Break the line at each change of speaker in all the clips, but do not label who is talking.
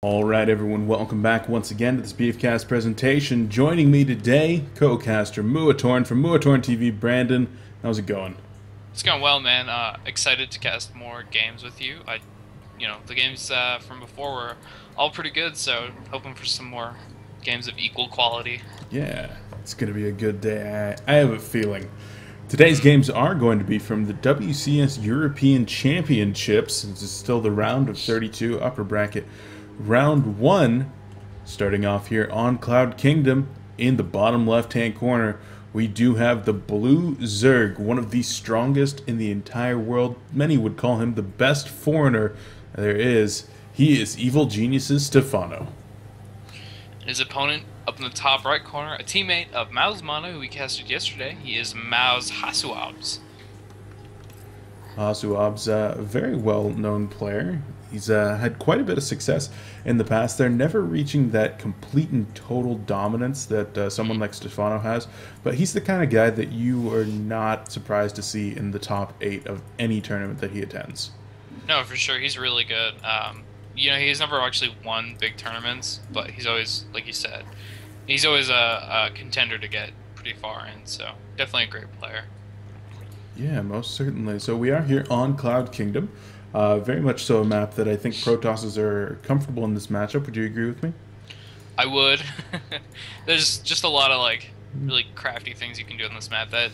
Alright everyone, welcome back once again to this BFcast presentation. Joining me today, co-caster mouzCCHASObs from mouzCCHASObs TV, Brandon. How's it going?
It's going well, man. Excited to cast more games with you. The games from before were all pretty good, so hoping for some more games of equal quality.
Yeah, it's going to be a good day. I have a feeling. Today's games are going to be from the WCS European Championships. This is still the round of 32 upper bracket. Round 1, starting off here on Cloud Kingdom. In the bottom left-hand corner, we do have the blue Zerg, one of the strongest in the entire world. Many would call him the best foreigner there is. He is Evil Genius's Stephano.
His opponent, up in the top right corner, a teammate of mouzMono, who we casted yesterday. He is mouzCCHasuObs.
WCS, a very well-known player. He's had quite a bit of success in the past. They're never reaching that complete and total dominance that someone like Stephano has, but he's the kind of guy that you are not surprised to see in the top 8 of any tournament that he attends.
No, for sure, he's really good. He's never actually won big tournaments, but he's always, like you said, he's always a contender to get pretty far in, so definitely a great player.
Yeah, most certainly. So we are here on Cloud Kingdom. Very much so a map that I think Protosses are comfortable in this matchup. Would you agree with me?
I would. There's just a lot of really crafty things you can do on this map. That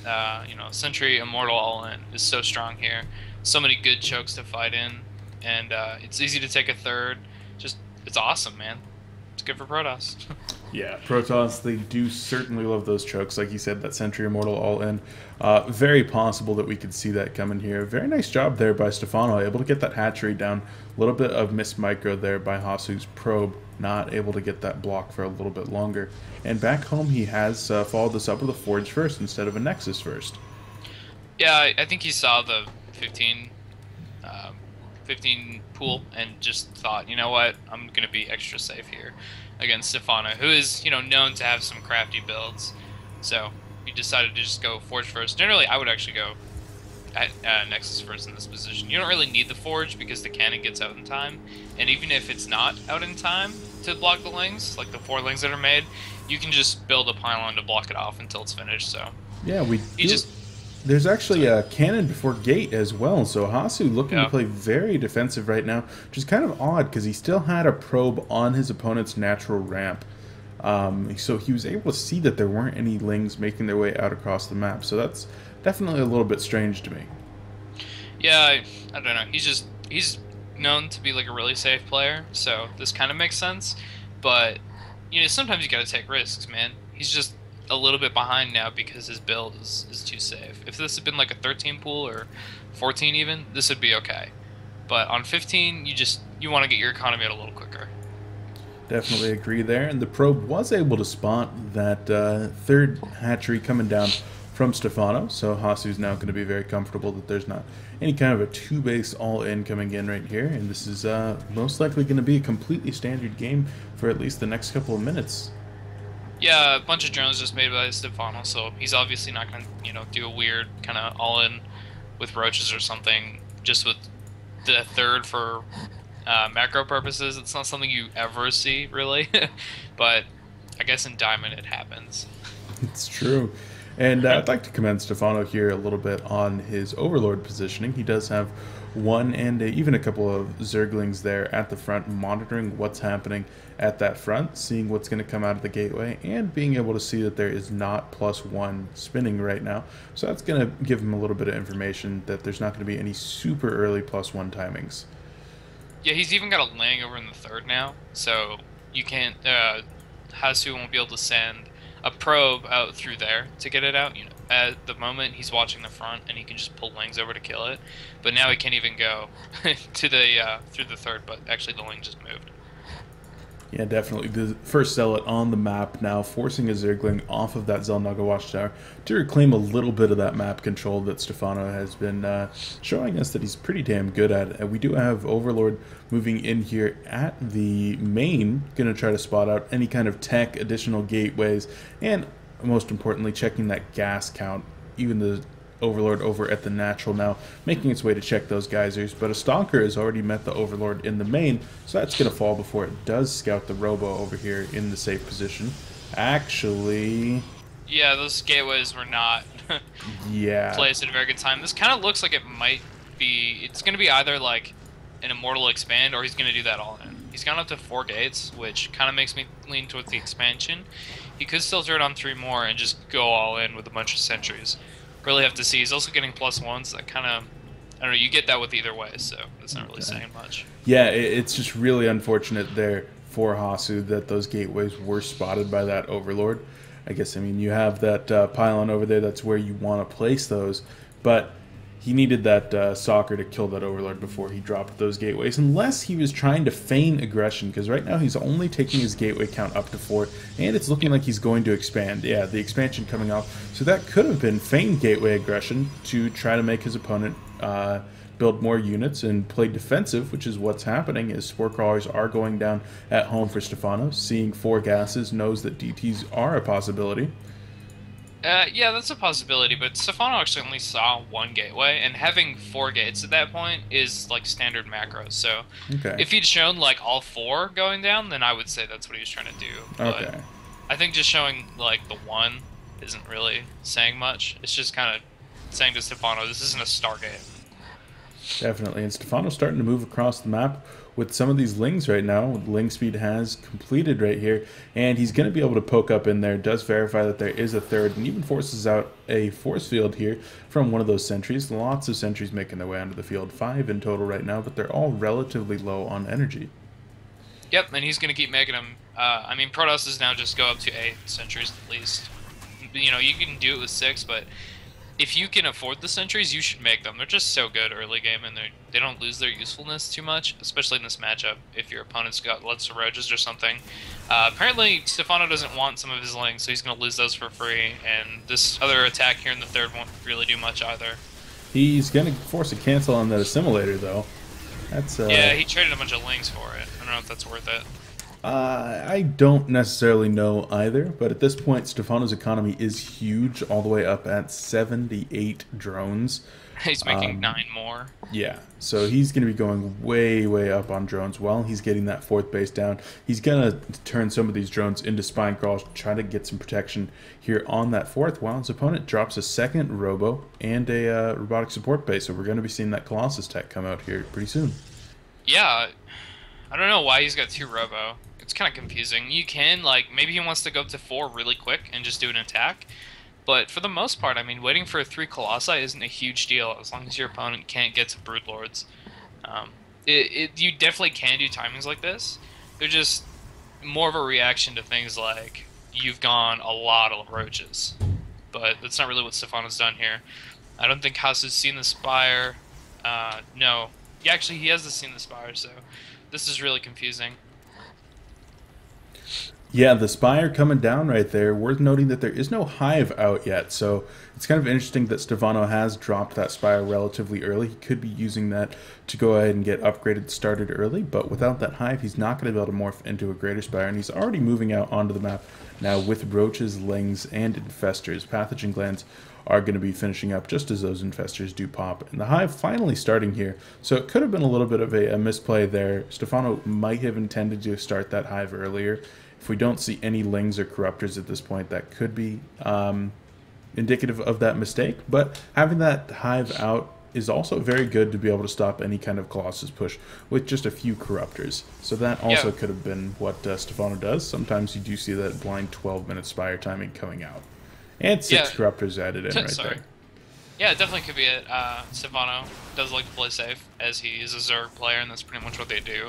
Sentry Immortal All-In is so strong here. So many good chokes to fight in, and it's easy to take a third. It's awesome, man. It's good for Protoss.
Yeah, Protoss, they do certainly love those chokes. Like you said, that Sentry Immortal All-In. Very possible that we could see that coming here. Very nice job there by Stephano, able to get that hatchery down. A little bit of missed micro there by Hasu's probe, not able to get that block for a little bit longer. And back home, he has followed this up with a Forge first instead of a Nexus first.
Yeah, I think he saw the 15 pool and just thought, you know what, I'm going to be extra safe here against Stephano, who is, known to have some crafty builds. So he decided to just go Forge first. Generally, I would actually go at Nexus first in this position. You don't really need the Forge because the cannon gets out in time, and even if it's not out in time to block the lings, like the 4 lings that are made, you can just build a pylon to block it off until it's finished. So
yeah, there's actually a cannon before gate as well, so Hasu looking to play very defensive right now, which is kind of odd because he still had a probe on his opponent's natural ramp. So he was able to see that there weren't any lings making their way out across the map, so that's definitely a little bit strange to me.
Yeah, I don't know. He's known to be like a really safe player, so this kind of makes sense. But sometimes you gotta take risks, man. He's just a little bit behind now because his build is too safe. If this had been like a 13 pool or 14 even, this would be okay. But on 15, you want to get your economy out a little quicker.
Definitely agree there. And the probe was able to spot that third hatchery coming down from Stephano, so Hasu's now going to be very comfortable that there's not any kind of a 2-base all-in coming in right here, and this is most likely going to be a completely standard game for at least the next couple of minutes.
Yeah, a bunch of drones just made by Stephano, so he's obviously not going to, do a weird kind of all-in with roaches or something, just with the third for macro purposes. It's not something you ever see, really, but I guess in Diamond it happens.
It's true. And I'd like to commend Stephano here a little bit on his Overlord positioning. He does have one and even a couple of Zerglings there at the front, monitoring what's happening at that front, seeing what's going to come out of the gateway, and being able to see that there is not +1 spinning right now. So that's going to give him a little bit of information that there's not going to be any super early +1 timings.
Yeah, he's even got a laying over in the third now, so you can't, Hasu won't be able to send a probe out through there to get it out. At the moment he's watching the front and he can just pull lings over to kill it, but now he can't even go to the through the third, but actually the ling just moved.
Yeah, definitely. The first zealot on the map now, forcing a Zergling off of that Xel'Naga Watchtower to reclaim a little bit of that map control that Stephano has been showing us that he's pretty damn good at. And we do have Overlord moving in here at the main, going to try to spot out any kind of tech, additional gateways, and most importantly, checking that gas count. Even the Overlord over at the natural now, making its way to check those geysers, but a Stalker has already met the Overlord in the main, so that's going to fall before it does scout the Robo over here in the safe position. Actually...
Yeah, those gateways were not placed at a very good time. This kind of looks like it might be... It's going to be either like an Immortal Expand, or he's going to do that all in. He's gone up to 4 gates, which kind of makes me lean towards the expansion. He could still turn on 3 more and just go all in with a bunch of sentries. Really have to see. He's also getting +1s. That kind of, I don't know, you get that with either way, so that's not really saying much.
Yeah, it's just really unfortunate there for Hasu that those gateways were spotted by that Overlord. I guess, I mean, you have that pylon over there. That's where you want to place those, but he needed that Stalker to kill that Overlord before he dropped those gateways, unless he was trying to feign aggression, because right now he's only taking his gateway count up to 4, and it's looking like he's going to expand. Yeah, the expansion coming off. So that could have been feigned gateway aggression to try to make his opponent build more units and play defensive, which is what's happening, as Spore Crawlers are going down at home for Stephano. Seeing 4 gases, knows that DTs are a possibility.
Yeah, that's a possibility, but Stephano actually only saw 1 gateway, and having 4 gates at that point is like standard macros. So if he'd shown like all 4 going down, then I would say that's what he was trying to do. But I think just showing like the 1 isn't really saying much. It's just kind of saying to Stephano, this isn't a Stargate.
Definitely, and Stephano's starting to move across the map with some of these Lings right now. Ling speed has completed right here, and he's going to be able to poke up in there, does verify that there is a 3rd, and even forces out a force field here from one of those sentries. Lots of sentries making their way onto the field, 5 in total right now, but they're all relatively low on energy.
Yep, and he's going to keep making them. I mean, Protosses now just go up to 8 sentries at least. You know, you can do it with 6, but if you can afford the sentries, you should make them. They're just so good early game, and they don't lose their usefulness too much, especially in this matchup if your opponent's got lots of Roaches or something. Apparently, Stephano doesn't want some of his Lings, so he's going to lose those for free, and this other attack here in the 3rd won't really do much either.
He's going to force a cancel on that Assimilator, though. That's
yeah, he traded a bunch of Lings for it. I don't know if that's worth it.
I don't necessarily know either, but at this point, Stephano's economy is huge, all the way up at 78 drones.
He's making 9 more.
Yeah, so he's going to be going way, way up on drones while he's getting that 4th base down. He's going to turn some of these drones into spine crawls, try to get some protection here on that 4th, while his opponent drops a 2nd Robo and a robotic support base. So we're going to be seeing that Colossus tech come out here pretty soon.
Yeah, I don't know why he's got 2 Robo. It's kind of confusing. You can, like, maybe he wants to go up to 4 really quick and just do an attack. But for the most part, I mean, waiting for 3 Colossi isn't a huge deal as long as your opponent can't get to Broodlords. You definitely can do timings like this. They're just more of a reaction to things like you've gone a lot of Roaches. But that's not really what Stephano's done here. I don't think Hasu's seen the Spire. No. Yeah, actually, he has seen the Spire, so this is really confusing.
Yeah, the Spire coming down right there. Worth noting that there is no Hive out yet, so it's kind of interesting that Stephano has dropped that Spire relatively early. He could be using that to go ahead and get upgraded started early, but without that Hive, he's not going to be able to morph into a Greater Spire, and he's already moving out onto the map now with Roaches, Lings, and Infestors. Pathogen Glands are going to be finishing up just as those Infestors do pop. And the Hive finally starting here, so it could have been a little bit of a misplay there. Stephano might have intended to start that Hive earlier. If we don't see any Lings or Corruptors at this point, that could be indicative of that mistake. But having that Hive out is also very good to be able to stop any kind of Colossus push with just a few Corruptors. So that also could have been what Stephano does. Sometimes you do see that blind 12-minute Spire timing coming out. And 6 Corruptors added in right there.
Yeah, it definitely could be it. Stephano does like to play safe, as he is a Zerg player, and that's pretty much what they do.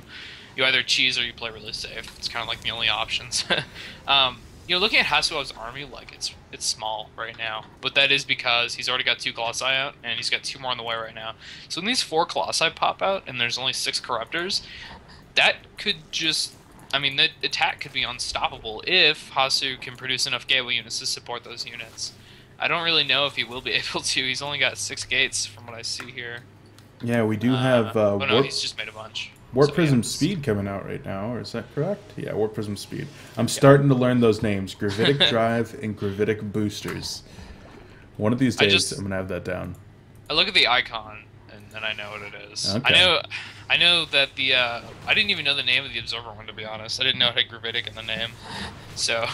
You either cheese or you play really safe. It's kind of like the only options. You know, looking at HasuObs' army, like, it's small right now. But that is because he's already got 2 Colossi out, and he's got 2 more on the way right now. So when these 4 Colossi pop out, and there's only 6 Corruptors, that could just... I mean, the attack could be unstoppable if Hasu can produce enough gateway units to support those units. I don't really know if he will be able to. He's only got 6 gates from what I see here.
Yeah, we do have...
oh no, he's just made a bunch.
Warp Prism Speed coming out right now, or is that correct? Yeah, Warp Prism Speed. I'm starting to learn those names. Gravitic Drive and Gravitic Boosters. One of these days, I'm gonna have that down.
I look at the icon and then I know what it is.
Okay.
I know that the I didn't even know the name of the observer one, to be honest. I didn't know it had gravitic in the name, so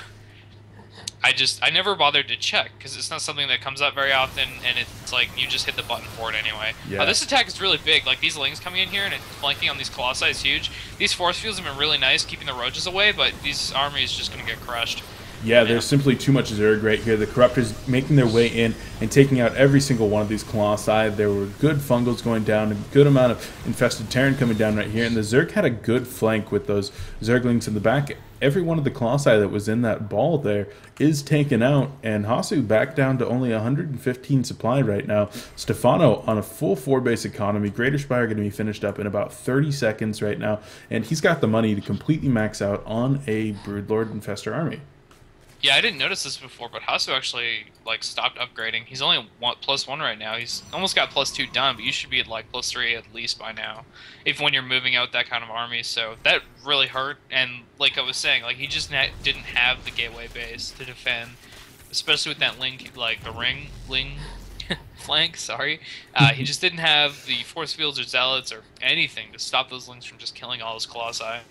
I never bothered to check because it's not something that comes up very often, and it's like you just hit the button for it anyway.
Yeah.
This attack is really big. Like these lings coming in here and flanking on these colossi is huge. These force fields have been really nice keeping the roaches away, but these armies just gonna get crushed.
Yeah, there's simply too much Zerg right here. The Corruptors making their way in and taking out every single one of these Colossi. There were good Fungals going down, a good amount of infested Terran coming down right here, and the Zerg had a good flank with those Zerglings in the back. Every one of the Colossi that was in that ball there is taken out, and Hasu back down to only 115 supply right now. Stephano on a full 4-base economy. Greater Spire going to be finished up in about 30 seconds right now, and he's got the money to completely max out on a Broodlord Infestor army.
Yeah, I didn't notice this before, but Hasu actually like stopped upgrading. He's only +1 right now. He's almost got +2 done, but you should be at like +3 at least by now, if when you're moving out that kind of army. So that really hurt. And like I was saying, like he just didn't have the gateway base to defend, especially with that link, like the ring flank. Sorry, he just didn't have the force fields or zealots or anything to stop those links from just killing all his colossi.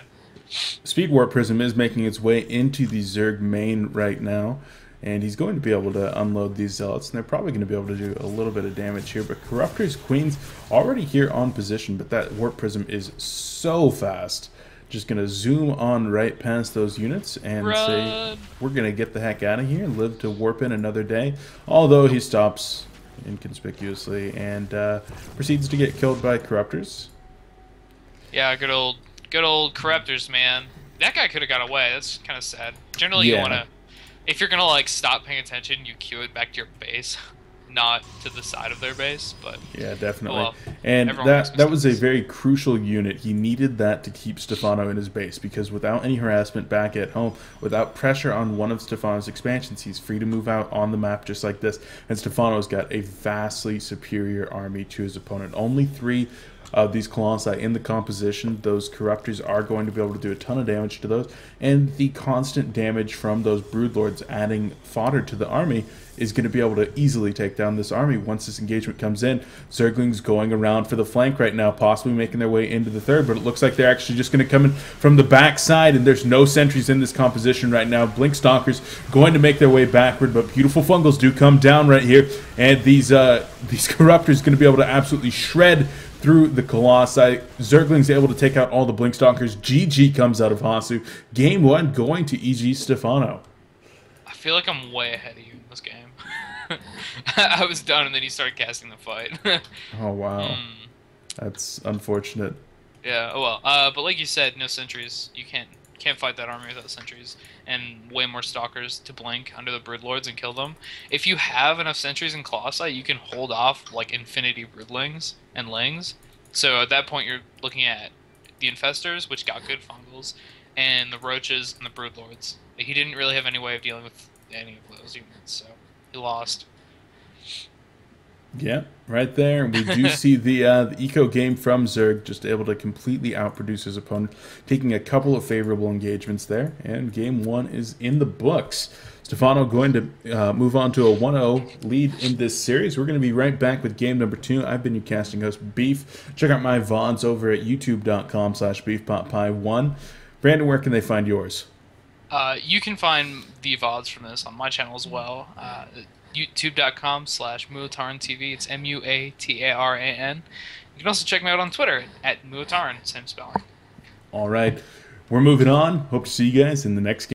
Speed Warp Prism is making its way into the Zerg main right now, and he's going to be able to unload these Zealots, and they're probably going to be able to do a little bit of damage here. But Corruptors, Queens already here on position, but that Warp Prism is so fast. Just going to zoom on right past those units and say, we're going to get the heck out of here and live to warp in another day. Although he stops inconspicuously and proceeds to get killed by Corruptors.
Yeah, good old Corruptors, man. That guy could have got away. That's kind of sad. Generally, you want to, if you're gonna like stop paying attention, you queue it back to your base, not to the side of their base. But
yeah, definitely.
Well,
and that was a very crucial unit. He needed that to keep Stephano in his base, because without any harassment back at home, without pressure on one of Stephano's expansions, he's free to move out on the map just like this. And Stephano's got a vastly superior army to his opponent. Only 3 of these Colossi in the composition. Those Corruptors are going to be able to do a ton of damage to those, and the constant damage from those Broodlords adding fodder to the army is going to be able to easily take down this army once this engagement comes in. Zerglings going around for the flank right now, possibly making their way into the third, but it looks like they're actually just going to come in from the back side, and there's no sentries in this composition right now. Blink Stalkers going to make their way backward, but beautiful Fungals do come down right here, and these Corruptors going to be able to absolutely shred through the Colossi. Zergling's able to take out all the Blink Stalkers. GG comes out of Hasu. Game 1 going to EG.Stephano.
I feel like I'm way ahead of you in this game. I was done, and then you started casting the fight.
Oh, wow. That's unfortunate.
Yeah, well, but like you said, no sentries. You can't fight that army without sentries, and way more stalkers to blink under the Broodlords and kill them. If you have enough sentries and Colossi, you can hold off like infinity Broodlings and Lings. So at that point, you're looking at the Infestors, which got good Fungals, and the Roaches and the Broodlords. He didn't really have any way of dealing with any of those units, so he lost.
Yeah, right there. We do see the eco game from Zerg, just able to completely outproduce his opponent, taking a couple of favorable engagements there, and game 1 is in the books. Stephano going to move on to a 1-0 lead in this series. We're going to be right back with game number 2. I've been your casting host, Beef. Check out my VODs over at youtube.com/BeefPotPie1. Brandon, where can they find yours?
You can find the VODs from this on my channel as well. youtube.com/MuaTaran.TV. It's MuaTaran. You can also check me out on Twitter at MuaTaran, same spelling.
All right. We're moving on. Hope to see you guys in the next game.